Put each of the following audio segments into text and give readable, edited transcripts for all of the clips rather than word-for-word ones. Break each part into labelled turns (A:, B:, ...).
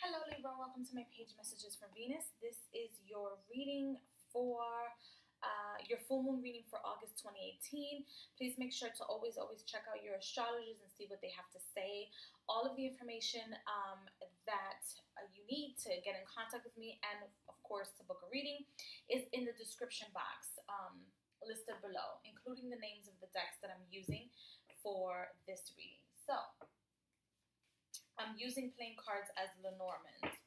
A: Hello Libra, welcome to my page Messages from Venus. This is your reading for your full moon reading for August 2018. Please make sure to always check out your astrologers and see what they have to say. All of the information that you need to get in contact with me and of course to book a reading is in the description box listed below, including the names of the decks that I'm using for this reading. So I'm using playing cards as Lenormand.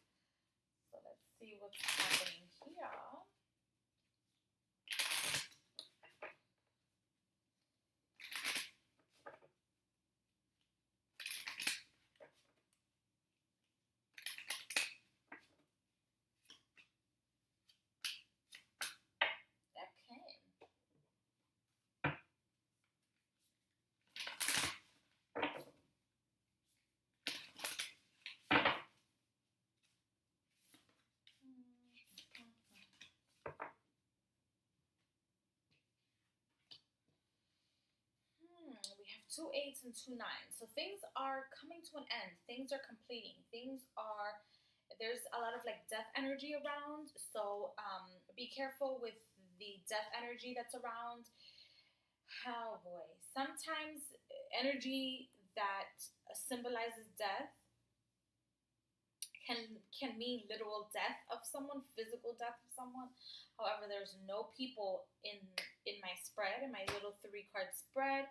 A: So let's see what's happening here. We have 2 8s and 2 9s. So things are coming to an end. Things are completing. There's a lot of like death energy around. So be careful with the death energy that's around. Oh boy. Sometimes energy that symbolizes death can mean literal death of someone, physical death of someone. However, there's no people in my spread, in my little 3-card spread.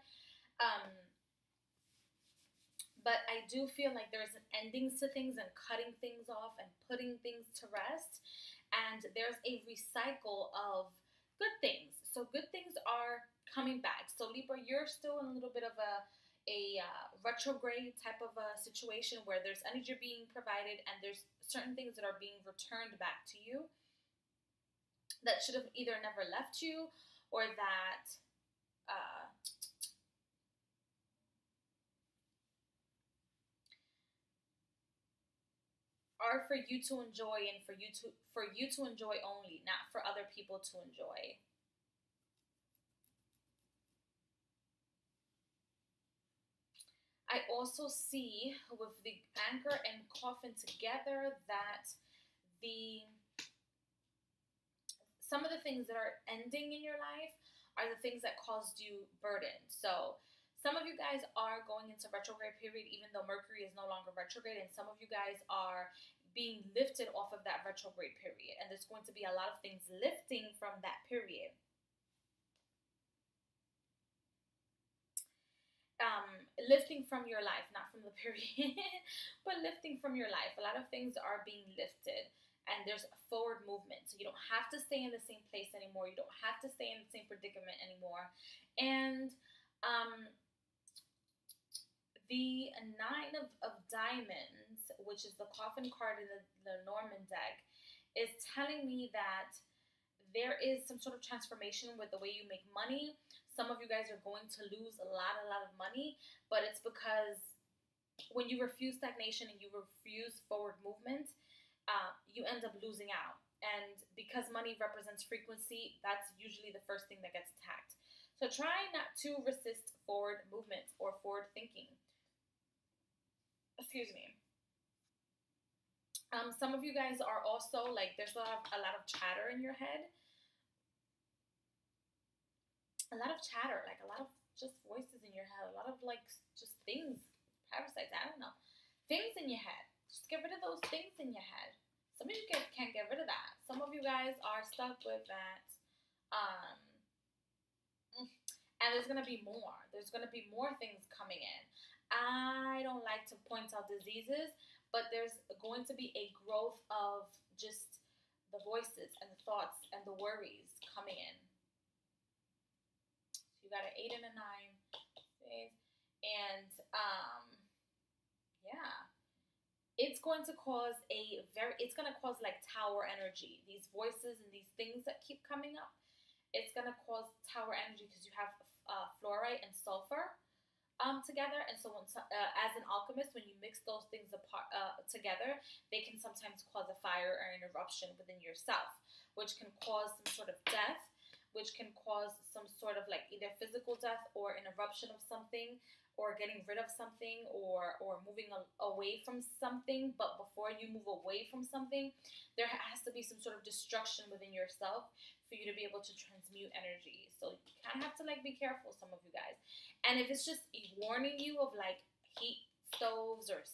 A: But I do feel like there's an endings to things and cutting things off and putting things to rest. And there's a recycle of good things. So good things are coming back. So Libra, you're still in a little bit of a retrograde type of a situation where there's energy being provided and there's certain things that are being returned back to you that should have either never left you or that are for you to enjoy and for you to enjoy only, not for other people to enjoy. I also see with the anchor and coffin together that some of the things that are ending in your life are the things that caused you burden. So some of you guys are going into retrograde period even though Mercury is no longer retrograde, and some of you guys are being lifted off of that retrograde period, and there's going to be a lot of things lifting from that period. Lifting from your life, not from the period, but lifting from your life. A lot of things are being lifted and there's a forward movement. So you don't have to stay in the same place anymore. You don't have to stay in the same predicament anymore. And the 9 of Diamonds, which is the coffin card in the Norman deck, is telling me that there is some sort of transformation with the way you make money. Some of you guys are going to lose a lot of money, but it's because when you refuse stagnation and you refuse forward movement, you end up losing out. And because money represents frequency, that's usually the first thing that gets attacked. So try not to resist forward movement or forward thinking. Excuse me. Some of you guys are also like, there's a lot of chatter in your head. A lot of chatter, like a lot of just voices in your head, a lot of like just things, parasites, I don't know, things in your head. Just get rid of those things in your head. Some of you guys can't get rid of that. Some of you guys are stuck with that. And there's going to be more. There's going to be more things coming in. I don't like to point out diseases, but there's going to be a growth of just the voices and the thoughts and the worries coming in. You got an 8 and a 9, and yeah, it's going to cause like tower energy. These voices and these things that keep coming up, it's going to cause tower energy because you have fluorite and sulfur together, and so as an alchemist, when you mix those things together, they can sometimes cause a fire or an eruption within yourself, which can cause some sort of death. which can cause some sort of like either physical death or an eruption of something, or getting rid of something, or moving away from something. But before you move away from something, there has to be some sort of destruction within yourself for you to be able to transmute energy. So you kind of have to like be careful, some of you guys. And if it's just warning you of like heat stoves or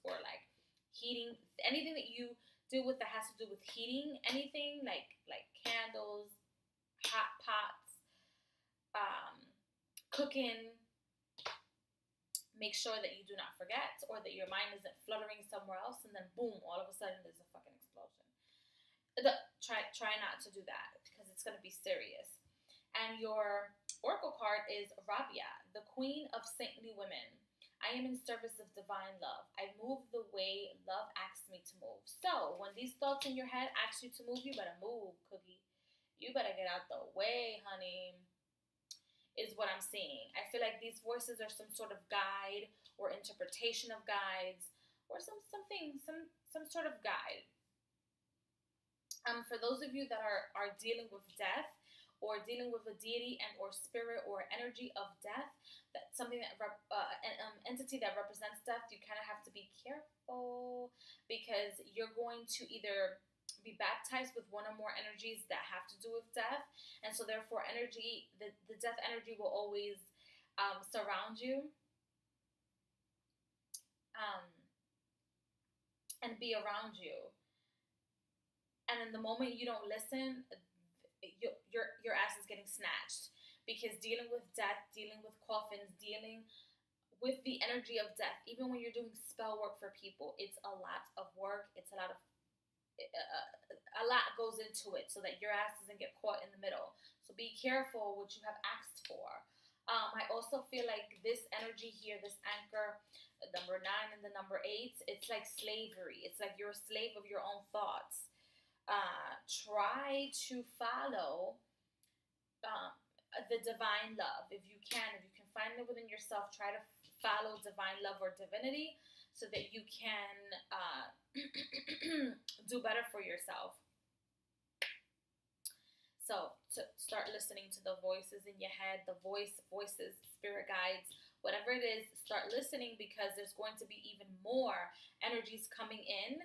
A: like heating, anything that you do with that has to do with heating, anything like candles, hot pots, cooking, make sure that you do not forget, or that your mind isn't fluttering somewhere else, and then boom, all of a sudden there's a fucking explosion. Try not to do that, because it's going to be serious. And your oracle card is Rabia, the queen of saintly women. I am in service of divine love. I move the way love asks me to move. So when these thoughts in your head ask you to move, you better move, cookie. You better get out the way, honey, is what I'm seeing. I feel like these voices are some sort of guide or interpretation of guides, or some sort of guide. For those of you that are dealing with death, or dealing with a deity and or spirit or energy of death, that's something that an entity that represents death, you kind of have to be careful, because you're going to either be baptized with one or more energies that have to do with death, and so therefore the death energy will always surround you and be around you. And in the moment you don't listen, your ass is getting snatched, because dealing with death, dealing with coffins, dealing with the energy of death, even when you're doing spell work for people, it's a lot of work. It's a lot goes into it, so that your ass doesn't get caught in the middle. So be careful what you have asked for. I also feel like this energy here, this anchor, number 9 and the number 8, it's like slavery. It's like you're a slave of your own thoughts. Try to follow the divine love if you can. If you can find it within yourself, try to follow divine love or divinity, so that you can do better for yourself. So to start listening to the voices in your head, the voices, spirit guides, whatever it is, start listening, because there's going to be even more energies coming in,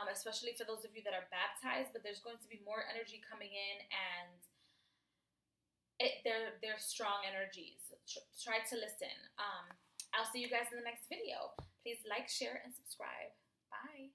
A: especially for those of you that are baptized, but there's going to be more energy coming in, and they're strong energies. Try to listen. I'll see you guys in the next video. Please like, share, and subscribe. Bye.